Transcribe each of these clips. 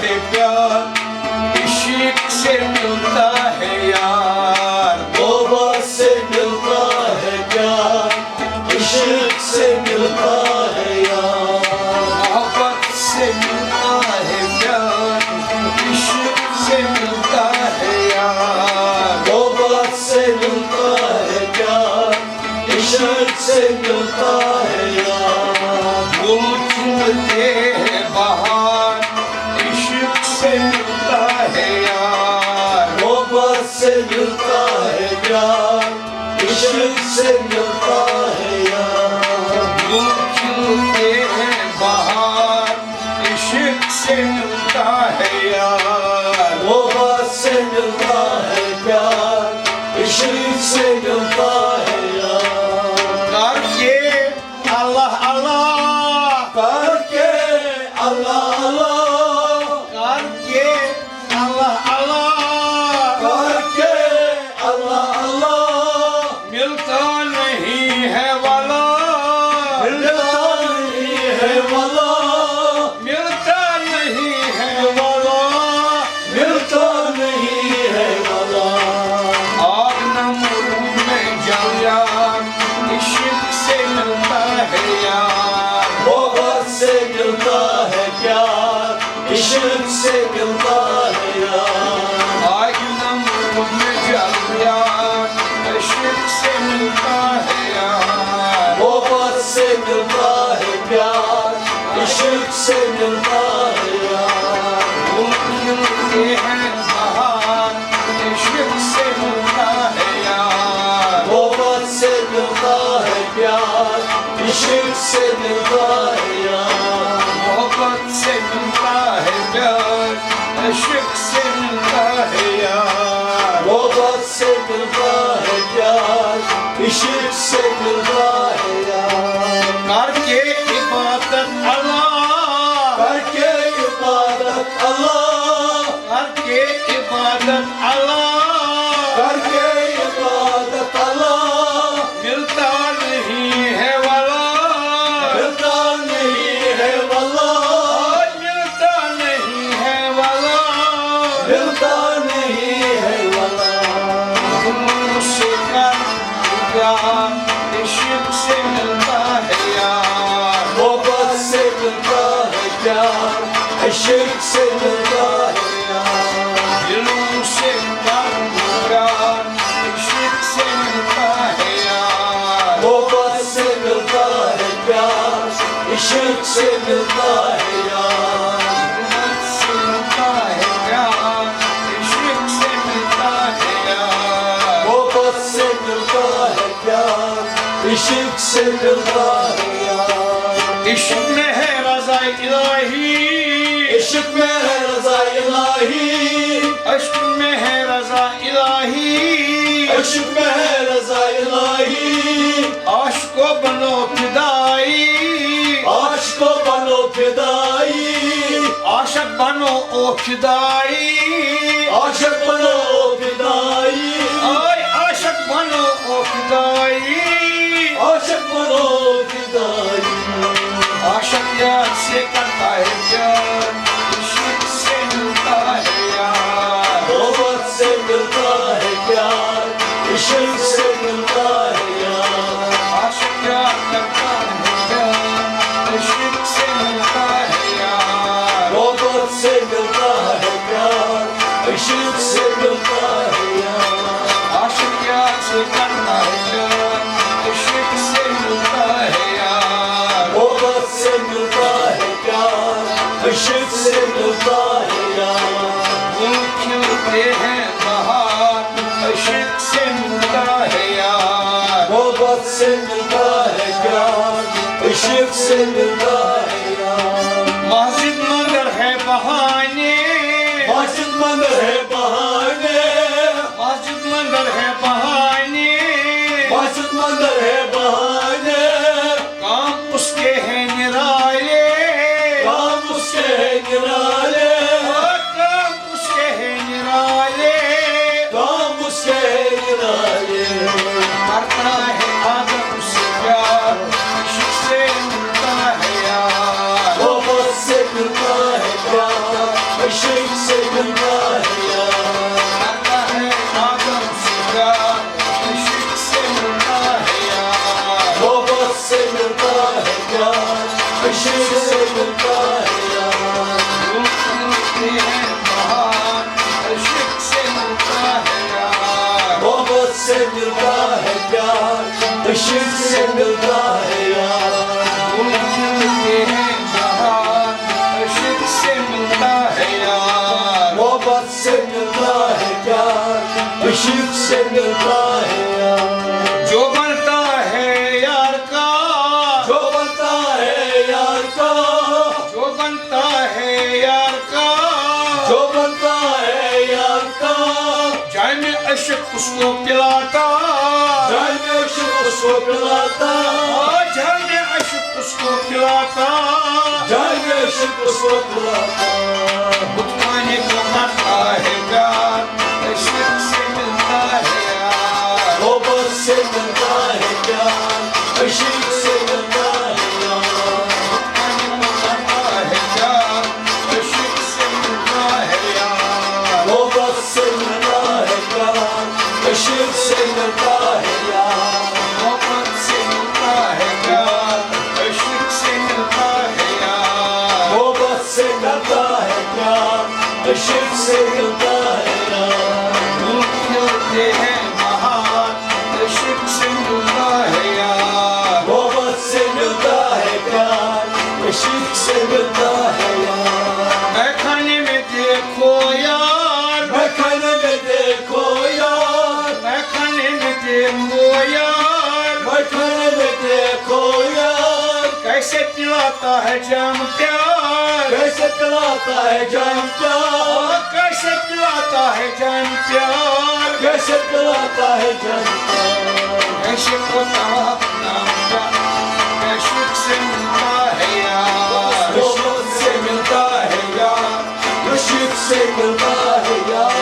है प्यार, इश्क से मिलता है यार। मोहब्बत से मिलता है प्यार, इश्क से मिलता है यार। मोहब्बत से मिलता है प्यार, इश्क से मिलता है यार। मोहब्बत से मिलता है प्यार, इश्क से मिलता है यार। गुल खिलते हैं बहार, इश्क से मिलता है यार। मोहब्बत से मिलता है प्यार, इश्क से मिलता है यार। गुल खिलते हैं बहार, इश्क से मिलता है यार। मोहब्बत से मिलता है प्यार, इश्क से मिलता है यार। करके अल्लाह अल्लाह, करके अल्लाह अल्लाह, करके अल्लाह अल्लाह, करके अल्लाह अल्लाह, मिलता नहीं है वाला, मिलता नहीं है वाला, मिलता नहीं है वाला, मिलता नहीं है वाला। आग नमूर में जल यार, इश्क से मिलता है यार। मोहब्बत से मिलता है प्यार, इश्क से मिलता है यार। आग नमूर में जल यार, इश्क से मिलता है यार। मोहब्बत से मिलता है प्यार, इश्क से मिलता है यार। फूल खिलते हैं बहार, इश्क से मिलता है यार। मोहब्बत से मिलता है प्यार, इश्क से मिलता है यार। मोहब्बत से मिलता है प्यार, इश्क से मिलता है यार। मोहब्बत से मिलता है प्यार, इश्क से मिलता है यार। करके इबादत अल्लाह, करके इबादत अल्लाह, करके इबादत अल्लाह, करके इबादत अल्लाह, मिलता नहीं है वाला, मिलता नहीं है वाला, मिलता नहीं है वाला, मिलता नहीं है वाला। मुझसे कर प्यार, इश्क से मिलता है यार। मोहब्बत से मिलता है प्यार, इश्क से मिलता है यार। दिलों से कर प्यार, इश्क से मिलता है यार। मोहब्बत से मिलता है प्यार, इश्क से मिलता है यार। मोहब्बत से मिलता है प्यार, इश्क से मिलता है यार। मोहब्बत से मिलता है प्यार, इश्क से मिलता है यार। इश्क में है रज़ा इलाही, इश्क में है रज़ा इलाही, इश्क में है रज़ा इलाही। इश्क में है रज़ा इलाही। आशिको बनो फिदाई, आशिको बनो फिदाई, आशिक बनो ओ फिदाई, आशिक बनो फिदाई, ओए आशिक बनो ओ फिदाई। आशिक बनो फिदाई। आशिक यार से करता है प्यार, इश्क से मिलता है यार। मोहब्बत से मिलता है प्यार, इश्क से मिलता है यार। आशिक यार करता है प्यार, इश्क से मिलता है यार। मोहब्बत से मिलता है प्यार, इश्क से मिलता है यार। आशिक यार से करता है प्यार, इश्क से मिलता है यार। मोहब्बत से मिलता है प्यार, इश्क से मिलता है यार। फूल खिलते हैं बहार, इश्क से मिलता है यार। मोहब्बत से मिलता है प्यार, इश्क से मिलता है यार। मस्जिद मंदिर है बहाने, मस्जिद मंदिर है बहाने, मस्जिद मंदिर है बहाने, मस्जिद मंदिर है बहाने। काम उसके हैं निराले, काम उसके है निराले, काम उसके हैं निराले। काम उसके है निराले। करता है आदम से प्यार, इश्क से मिलता है यार। मोहब्बत से मिलता है प्यार, इश्क से मिलता है यार मिलते हैं महान इश्क से मिलता है यार मोहब्बत से मिलता है प्यार इश्क से मिलता है यार मिलते हैं महान इश्क से मिलता है यार मोहब्बत से मिलता है प्यार इश्क से मिलता है यार जो बनता है यार का जो बनता है यार का जो बनता है यार का जो बनता है यार का चाय में इश्क उसको पिलाता चाय में इश्क उसको पिलाता चाय में इश्क उसको पिलाता चाय में इश्क उसको पिलाता खुद खाने को खाता है प्यार इश्क से मिलता है यार मोहब्बत से मिलता है प्यार इश्क से मिलता है यार खाने को खाता है प्यार इश्क से मिलता है यार मोहब्बत से मिलता है प्यार इश्क से मिलता है यार मोहब्बत से मिलता है प्यार इश्क से मिलता है यार मोहब्बत से मिलता है प्यार इश्क से मिलता है यार मिलते हैं महान इश्क से मिलता है यार मोहब्बत से मिलता है प्यार इश्क से मिलता है यार मैं खाने में देखो यार मैं खाने में देखो यार मैं खाने में देखो यार मैं खाने में देखो यार कैसे पिलाता है जाम प्यार कैसे पिलाता है जान प्यार कैसे पिलाता है जाम प्यार कैसे पिलाता है जान प्यार कैसे होता अपना कैसे से मिलता है यार मोहब्बत से मिलता है यार इश्क से मिलता है यार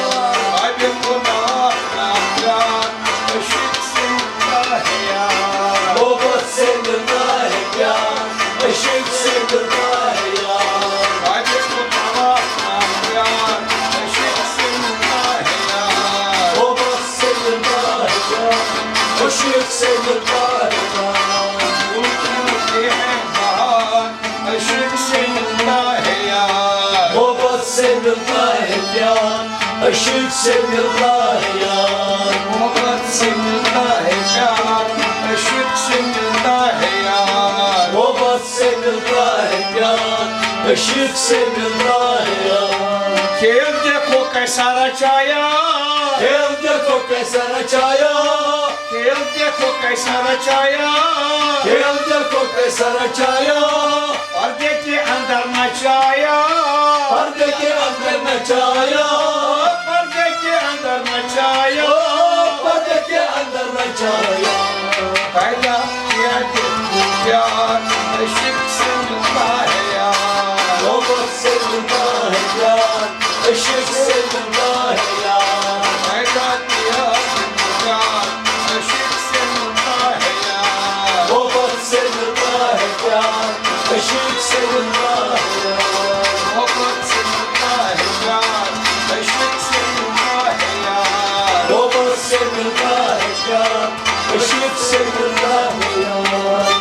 आगे होता अपना प्यार कैसे से मिलता है यार मोहब्बत से मिलता है प्यार इश्क से मिलता है यार आगे होता अपना प्यार कैसे से मिलता है यार मोहब्बत से मिलता है प्यार इश्क से मिलता है यार मिलते हैं महान इश्क से मिलता है यार मोहब्बत से मिलता है प्यार इश्क से मिलता है यार मोहब्बत से मिलता है प्यार इश्क से मिलता है यार मोहब्बत से मिलता है प्यार इश्क से मिलता है यार खेल देखो कैसा रचाया खेल देखो कैसा रचाया खेल देखो कैसा रचाया खेल देखो कैसा रचाया पर्दे के अंदर नचाया पर्दे के अंदर नचाया पर्दे के अंदर नचाया पर्दे के अंदर नचाया पैदा किया देखो प्यार इश्क से मिलता है यार मोहब्बत से मिलता है प्यार इश्क से मिलता है यार पैदा किया देखो प्यार इश्क से मिलता है यार मोहब्बत से मिलता है प्यार इश्क से मिलता है यार मोहब्बत से मिलता है प्यार इश्क से मिलता है यार मोहब्बत से मिलता है प्यार इश्क से मिलता है यार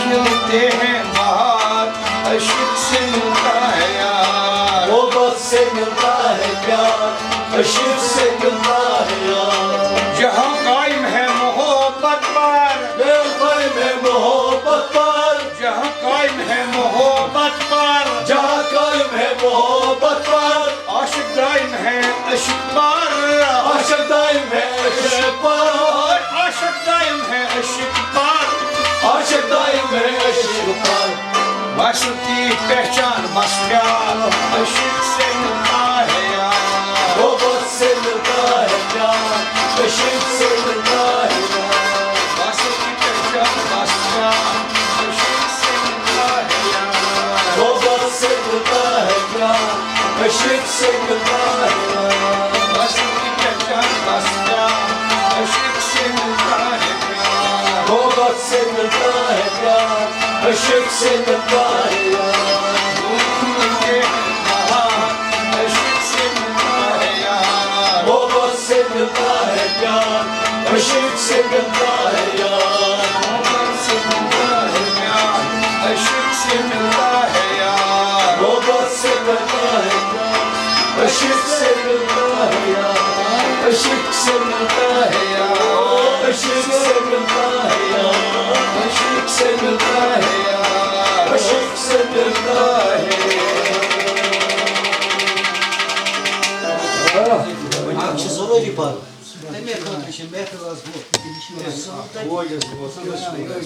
मिलते हैं महान इश्क से मिलता है यार मोहब्बत से मिलता है प्यार इश्क से मिलता है यार जहाँ कायम है मोहब्बत पर बेवफाई में मोहब्बत पर जहाँ कायम है मोहब्बत पर जहाँ कायम है मोहब्बत पर आशिक दायम है इश्क पर आशिक दायम है इश्क पर आशिक दायम है इश्क पर आशिक दायम है इश्क पर बस की पहचान बस प्यार इश्क से मिलता है यार मोहब्बत से मिलता है प्यार इश्क से मिलता है यार बस की पहचान बस प्यार इश्क से मिलता है यार मोहब्बत से मिलता है प्यार इश्क से मिलता है यार बस की पहचान बस प्यार इश्क से मिलता है यार मोहब्बत से मिलता है प्यार इश्क से मिलता है यार मिलते हैं महान इश्क से मिलता है यार मोहब्बत से मिलता है प्यार इश्क से मिलता है यार मोहब्बत से मिलता है प्यार इश्क से मिलता ईश्क से मिलता है यार, इश्क से मिलता है यार, ईश्क से मिलता है यार, इश्क से मिलता है यार, ईश्क से मिलता है। А чи зорові пару? Та м'яко, ще м'яко вас було. Ой, я